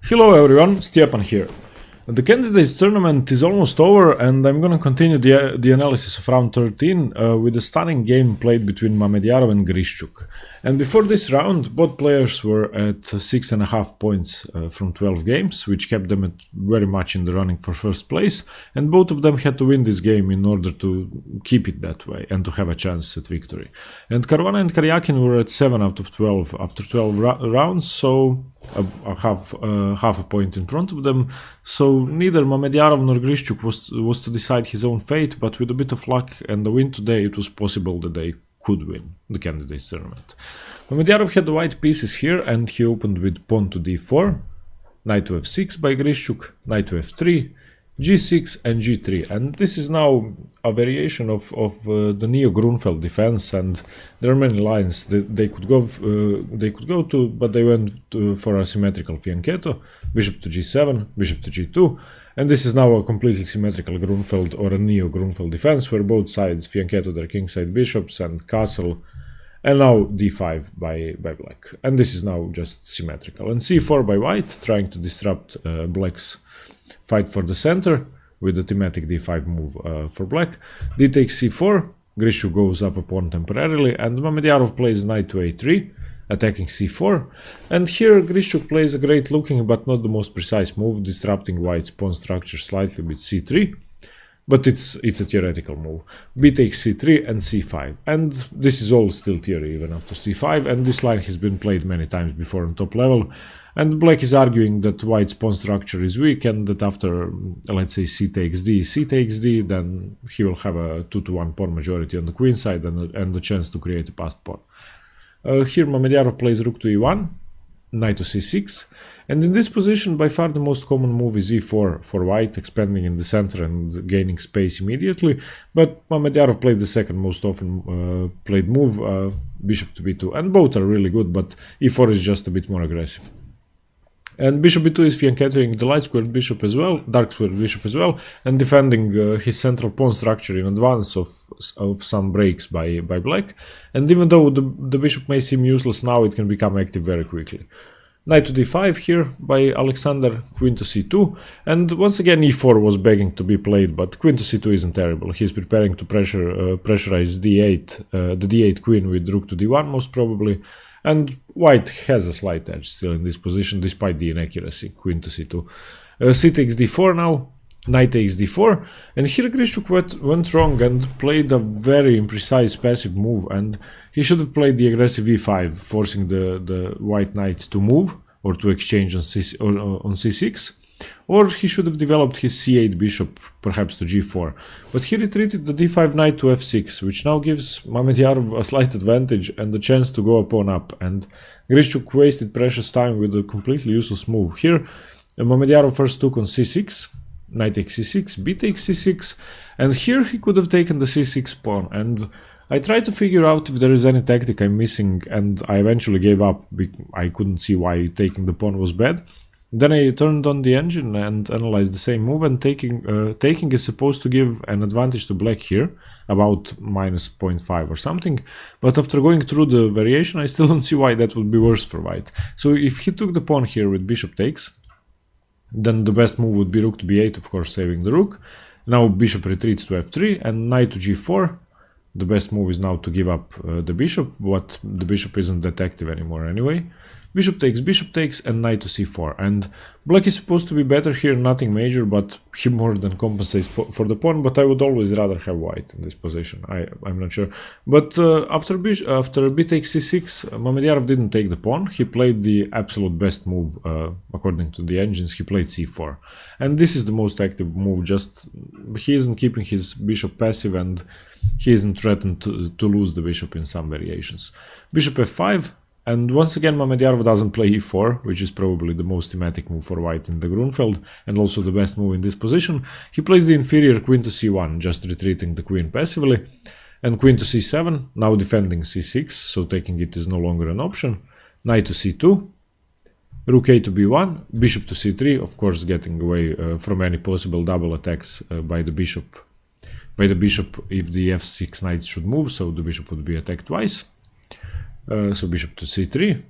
Hello everyone, Stjepan here. The candidates tournament is almost over and I'm gonna continue the analysis of round 13 with a stunning game played between Mamedyarov and Grischuk. And before this round, both players were at 6.5 points from 12 games, which kept them very much in the running for first place, and both of them had to win this game in order to keep it that way and to have a chance at victory. And Caruana and Karjakin were at 7 out of 12 after 12 rounds, so half a point in front of them. So neither Mamedyarov nor Grischuk was to decide his own fate, but with a bit of luck and a win today, it was possible that they could win the candidates tournament. Mamedyarov had the white pieces here and he opened with pawn to d4, knight to f6 by Grischuk, knight to f3, g6 and g3, and this is now a variation of the Neo Grünfeld defense, and there are many lines that they could go to, but they went for a symmetrical fianchetto, bishop to g7, bishop to g2, and this is now a completely symmetrical Grünfeld or a Neo Grünfeld defense where both sides fianchetto their kingside bishops and castle, and now d5 by black, and this is now just symmetrical, and c4 by white, trying to disrupt black's fight for the center with the thematic d5 move for black. D takes c4, Grischuk goes up a pawn temporarily, and Mamedyarov plays knight to a3, attacking c4, and here Grischuk plays a great looking but not the most precise move, disrupting white's pawn structure slightly with c3, but it's a theoretical move. B takes c3 and c5, and this is all still theory even after c5, and this line has been played many times before on top level, and black is arguing that white's pawn structure is weak and that after, let's say, c takes d, then he will have a 2-to-1 pawn majority on the queen side and the chance to create a passed pawn. Here Mamedyarov plays rook to e1, knight to c6, and in this position by far the most common move is e4 for white, expanding in the center and gaining space immediately, but Mamedyarov played the second most often played move, bishop to b2, and both are really good, but e4 is just a bit more aggressive. And bishop b2 is fianchettoing the light squared bishop as well, dark squared bishop as well, and defending his central pawn structure in advance of some breaks by black. And even though the bishop may seem useless now, it can become active very quickly. Knight to d5 here by Alexander, queen to c2, and once again e4 was begging to be played, but queen to c2 isn't terrible. He's preparing to pressurize d8, the d8 queen with rook to d1 most probably. And white has a slight edge still in this position, despite the inaccuracy, queen to c2. C takes d4 now, knight takes d4, and here Grischuk went wrong and played a very imprecise passive move, and he should have played the aggressive e5, forcing the white knight to move, or to exchange on c6, or he should have developed his c8 bishop, perhaps to g4, but he retreated the d5 knight to f6, which now gives Mamedyarov a slight advantage and the chance to go a pawn up, and Grischuk wasted precious time with a completely useless move. Here Mamedyarov first took on c6, knight takes c6, b takes c6, and here he could have taken the c6 pawn, and I tried to figure out if there is any tactic I'm missing, and I eventually gave up. I couldn't see why taking the pawn was bad. Then I turned on the engine and analyzed the same move, and taking is supposed to give an advantage to black here, about minus 0.5 or something, but after going through the variation I still don't see why that would be worse for white. So if he took the pawn here with bishop takes, then the best move would be rook to b8, of course saving the rook. Now bishop retreats to f3 and knight to g4. The best move is now to give up the bishop, but the bishop isn't that active anymore anyway. Bishop takes, and knight to c4. And black is supposed to be better here, nothing major, but he more than compensates for the pawn, but I would always rather have white in this position. I'm not sure. But after b takes c6, Mamedyarov didn't take the pawn. He played the absolute best move, according to the engines. He played c4. And this is the most active move, just he isn't keeping his bishop passive, and he isn't threatened to lose the bishop in some variations. Bishop f5. And once again Mamedyarov doesn't play e4, which is probably the most thematic move for white in the Grünfeld, and also the best move in this position. He plays the inferior queen to c1, just retreating the queen passively, and queen to c7, now defending c6, so taking it is no longer an option. Knight to c2, rook a to b1, bishop to c3, of course getting away from any possible double attacks by the bishop if the f6 knight should move, so the bishop would be attacked twice. So bishop to c3,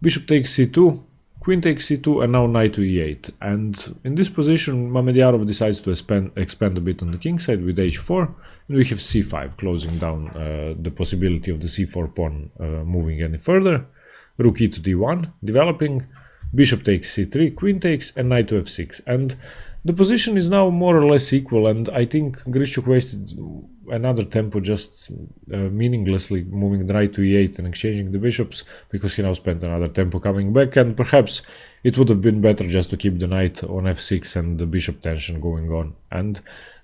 bishop takes c2, queen takes c2, and now knight to e8. And in this position, Mamedyarov decides to expand a bit on the king side with h4, and we have c5, closing down the possibility of the c4 pawn moving any further. Rook e to d1, developing, bishop takes c3, queen takes, and knight to f6. And the position is now more or less equal, and I think Grischuk wasted another tempo just meaninglessly moving the knight to e8 and exchanging the bishops, because he now spent another tempo coming back, and perhaps it would have been better just to keep the knight on f6 and the bishop tension going on. And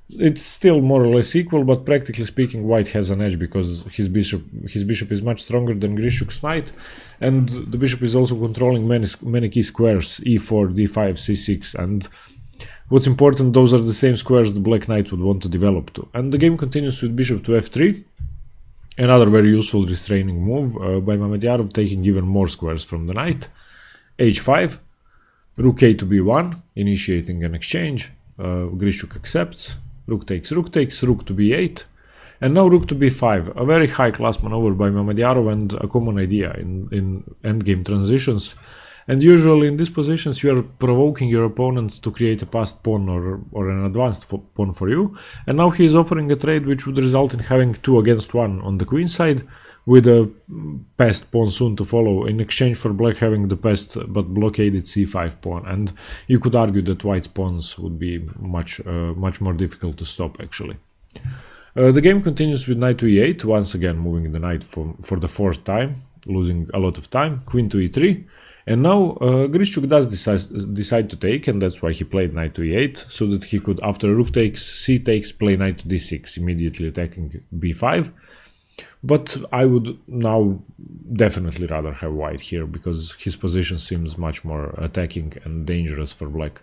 it's still more or less equal, but practically speaking, white has an edge because his bishop is much stronger than Grischuk's knight, and the bishop is also controlling many key squares, e4, d5, c6, and what's important, those are the same squares the black knight would want to develop to. And the game continues with bishop to f3, another very useful restraining move by Mamedyarov, taking even more squares from the knight. h5, rook a to b1, initiating an exchange. Grischuk accepts, rook takes, rook to b8, and now rook to b5, a very high class maneuver by Mamedyarov and a common idea in endgame transitions. And usually in these positions you are provoking your opponent to create a passed pawn or an advanced pawn for you, and now he is offering a trade which would result in having 2 against 1 on the queen side, with a passed pawn soon to follow, in exchange for black having the passed but blockaded c5 pawn. And you could argue that white's pawns would be much more difficult to stop, actually. The game continues with knight to e8, once again moving the knight for the 4th time, losing a lot of time, queen to e3. And now Grischuk does decide to take, and that's why he played knight to e8, so that he could, after rook takes, c takes, play knight to d6, immediately attacking b5. But I would now definitely rather have white here, because his position seems much more attacking and dangerous for black.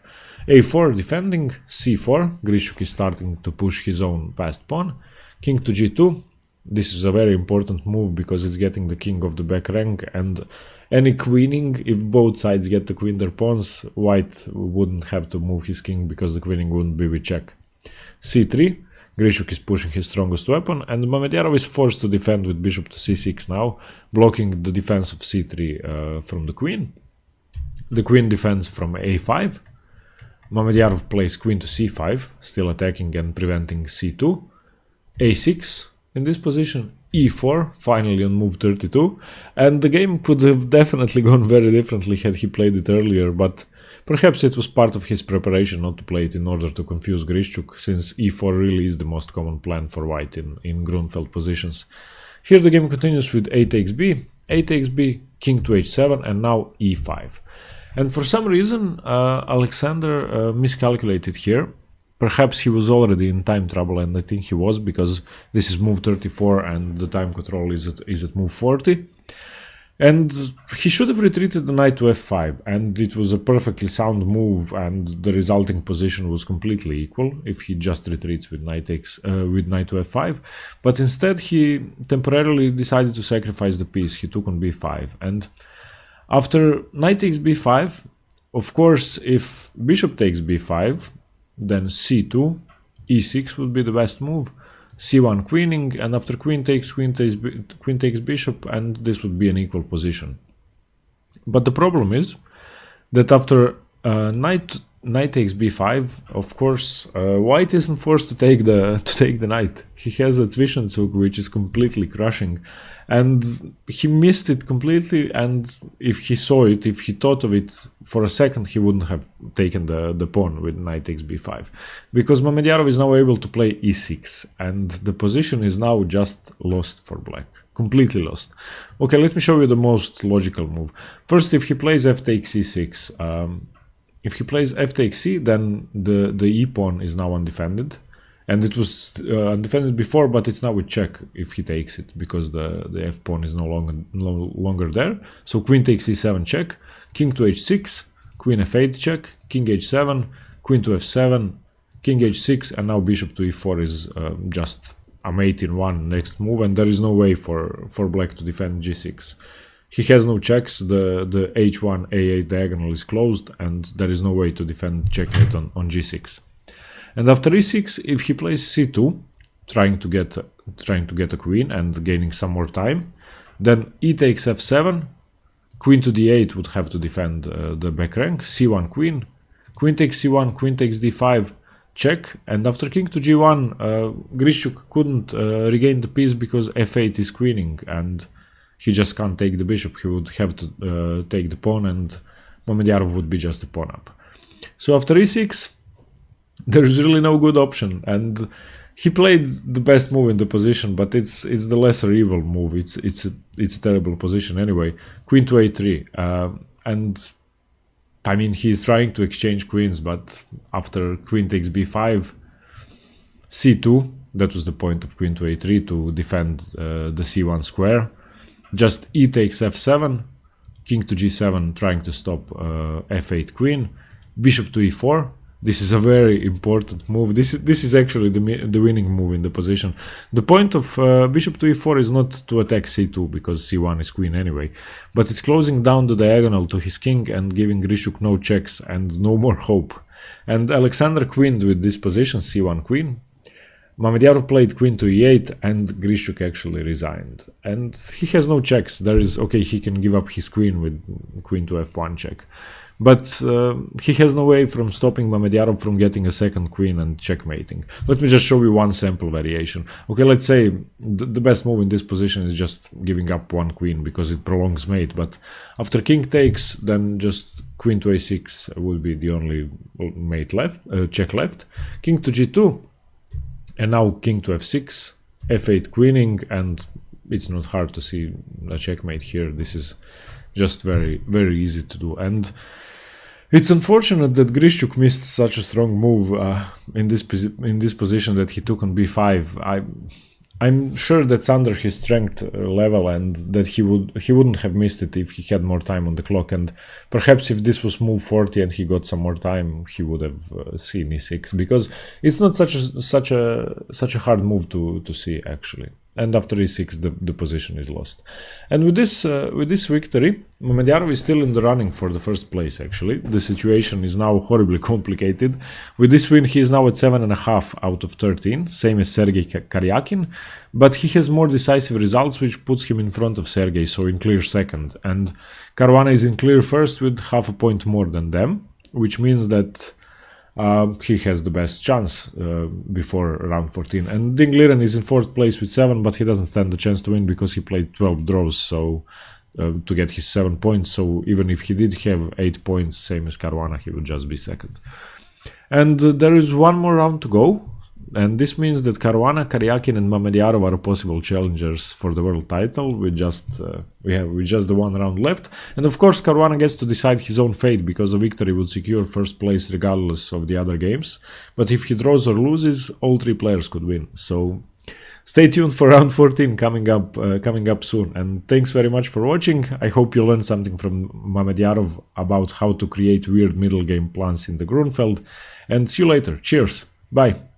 a4 defending, c4, Grischuk is starting to push his own passed pawn, king to g2. This is a very important move because it's getting the king of the back rank, and any queening, if both sides get to queen their pawns, white wouldn't have to move his king because the queening wouldn't be with check. c3, Grischuk is pushing his strongest weapon, and Mamedyarov is forced to defend with bishop to c6 now, blocking the defense of c3 from the queen. The queen defends from a5. Mamedyarov plays queen to c5, still attacking and preventing c2. a6 in this position, e4, finally on move 32, and the game could have definitely gone very differently had he played it earlier, but perhaps it was part of his preparation not to play it in order to confuse Grischuk, since e4 really is the most common plan for white in Grünfeld positions. Here the game continues with a takes b, king to h7, and now e5. And for some reason Alexander miscalculated here. Perhaps he was already in time trouble, and I think he was, because this is move 34 and the time control is at move 40. And he should have retreated the knight to f5, and it was a perfectly sound move, and the resulting position was completely equal if he just retreats with knight to f5. But instead he temporarily decided to sacrifice the piece. He took on b5, and after knight takes b5, of course, if bishop takes b5, then c2, e6 would be the best move, c1 queening, and after queen takes bishop, and this would be an equal position. But the problem is that after knight takes b5, of course, white isn't forced to take the knight. He has a Zwischenzug which is completely crushing, and he missed it completely. And if he saw it, if he thought of it for a second, he wouldn't have taken the pawn with knight takes b5, because Mamedyarov is now able to play e6, and the position is now just lost for black, completely lost. Okay, let me show you the most logical move. First, if he plays f takes e6, if he plays f takes c, then the e pawn is now undefended, and it was undefended before, but it's now with check if he takes it, because the f pawn is no longer there. So queen takes e7 check, king to h6, queen f8 check, king h7, queen to f7, king h6, and now bishop to e4 is just a mate in one next move, and there is no way for black to defend g6. He has no checks, the h1 a8 diagonal is closed, and there is no way to defend checkmate on g6. And after e6, if he plays c2, trying to get a queen and gaining some more time, then e takes f7, Queen to d8 would have to defend the back rank. C1 queen. Queen takes c1, queen takes d5, check. And after king to g1, Grischuk couldn't regain the piece because f8 is queening, and he just can't take the bishop. He would have to take the pawn, and Mamedyarov would be just a pawn up. So after e6, there's really no good option, and he played the best move in the position, but it's the lesser evil move. It's a terrible position anyway. Queen to a3, and I mean, he's trying to exchange queens, but after queen takes b5, c2, that was the point of queen to a3, to defend the c1 square. Just e takes f7, king to g7, trying to stop f8 queen, bishop to e4. This is a very important move. This is actually the winning move in the position. The point of bishop to e4 is not to attack c2, because c1 is queen anyway, but it's closing down the diagonal to his king and giving Grischuk no checks and no more hope. And Alexander queened with this position, c1 queen. Mamedyarov played queen to e8, and Grischuk actually resigned. And he has no checks. There is, okay, he can give up his queen with queen to f1 check. But he has no way from stopping Mamedyarov from getting a second queen and checkmating. Let me just show you one sample variation. Okay, let's say the best move in this position is just giving up one queen because it prolongs mate. But after king takes, then just queen to a6 will be the only mate left, check left. King to g2, and now king to f6, f8 queening, and it's not hard to see a checkmate here. This is just very, very easy to do. And it's unfortunate that Grischuk missed such a strong move in this position that he took on b5. I'm sure that's under his strength level, and that he wouldn't have missed it if he had more time on the clock. And perhaps if this was move 40 and he got some more time, he would have seen e6, because it's not such a hard move to see actually. And after e6, the position is lost. And with this victory, Mamedyarov is still in the running for the first place. Actually, the situation is now horribly complicated. With this win, he is now at 7.5 out of 13, same as Sergei Karjakin, but he has more decisive results, which puts him in front of Sergei, so in clear second. And Caruana is in clear first with half a point more than them, which means that he has the best chance before round 14. And Ding Liren is in 4th place with 7, but he doesn't stand the chance to win because he played 12 draws, so to get his 7 points. So even if he did have 8 points, same as Caruana, he would just be second. And there is one more round to go. And this means that Caruana, Karjakin and Mamedyarov are possible challengers for the world title with just the one round left. And of course Caruana gets to decide his own fate, because a victory would secure first place regardless of the other games. But if he draws or loses, all 3 players could win. So stay tuned for round 14 coming up soon. And thanks very much for watching. I hope you learned something from Mamedyarov about how to create weird middle game plans in the Grünfeld. And see you later. Cheers. Bye.